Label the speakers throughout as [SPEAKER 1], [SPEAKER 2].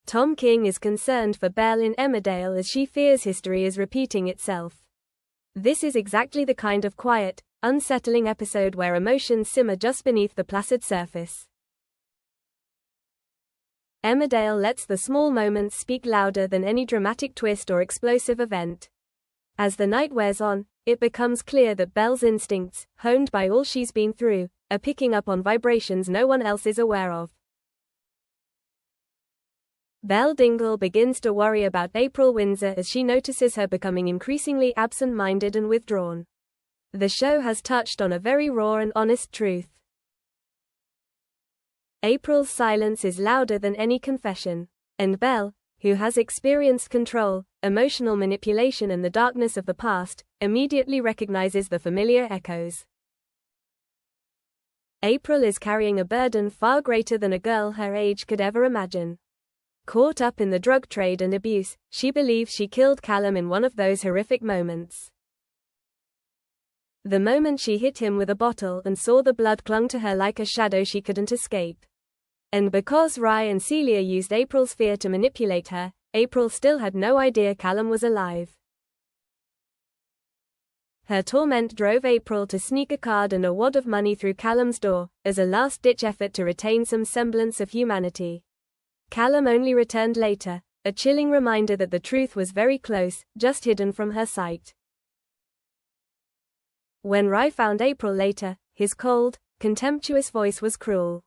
[SPEAKER 1] Tom King is concerned for Belle in Emmerdale as she fears history is repeating itself. This is exactly the kind of quiet, unsettling episode where emotions simmer just beneath the placid surface. Emmerdale lets the small moments speak louder than any dramatic twist or explosive event. As the night wears on, it becomes clear that Belle's instincts, honed by all she's been through, are picking up on vibrations no one else is aware of. Belle Dingle begins to worry about April Windsor as she notices her becoming increasingly absent-minded and withdrawn. The show has touched on a very raw and honest truth. April's silence is louder than any confession, and Belle, who has experienced control, emotional manipulation and the darkness of the past, immediately recognizes the familiar echoes. April is carrying a burden far greater than a girl her age could ever imagine. Caught up in the drug trade and abuse, she believes she killed Callum in one of those horrific moments. The moment she hit him with a bottle and saw the blood clung to her like a shadow she couldn't escape. And because Rye and Celia used April's fear to manipulate her, April still had no idea Callum was alive. Her torment drove April to sneak a card and a wad of money through Callum's door, as a last-ditch effort to retain some semblance of humanity. Callum only returned later, a chilling reminder that the truth was very close, just hidden from her sight. When Rye found April later, his cold, contemptuous voice was cruel.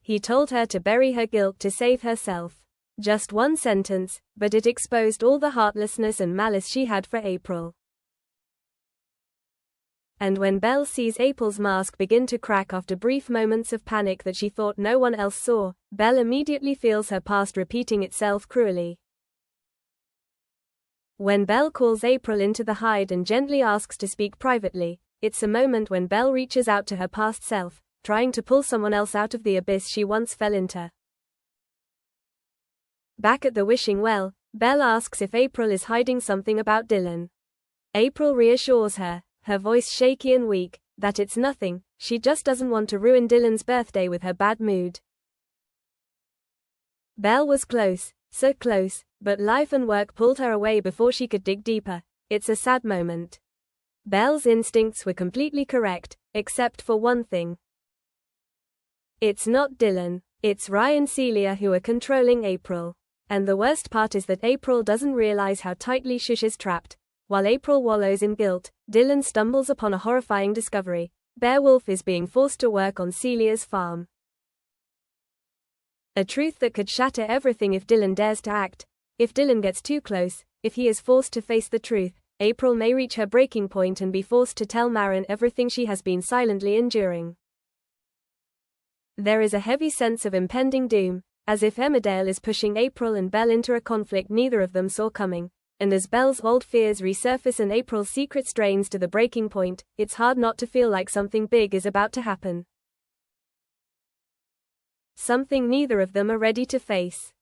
[SPEAKER 1] He told her to bury her guilt to save herself. Just one sentence, but it exposed all the heartlessness and malice she had for April. And when Belle sees April's mask begin to crack after brief moments of panic that she thought no one else saw, Belle immediately feels her past repeating itself cruelly. When Belle calls April into the hide and gently asks to speak privately, it's a moment when Belle reaches out to her past self, trying to pull someone else out of the abyss she once fell into. Back at the wishing well, Belle asks if April is hiding something about Dylan. April reassures her, her voice shaky and weak, that it's nothing, she just doesn't want to ruin Dylan's birthday with her bad mood. Belle was close, so close, but life and work pulled her away before she could dig deeper. It's a sad moment. Belle's instincts were completely correct, except for one thing. It's not Dylan, it's Rye and Celia who are controlling April. And the worst part is that April doesn't realize how tightly Shush is trapped. While April wallows in guilt, Dylan stumbles upon a horrifying discovery. Beowulf is being forced to work on Celia's farm. A truth that could shatter everything if Dylan dares to act. If Dylan gets too close, if he is forced to face the truth, April may reach her breaking point and be forced to tell Maren everything she has been silently enduring. There is a heavy sense of impending doom, as if Emmerdale is pushing April and Belle into a conflict neither of them saw coming. And as Belle's old fears resurface and April's secret strains to the breaking point, it's hard not to feel like something big is about to happen. Something neither of them are ready to face.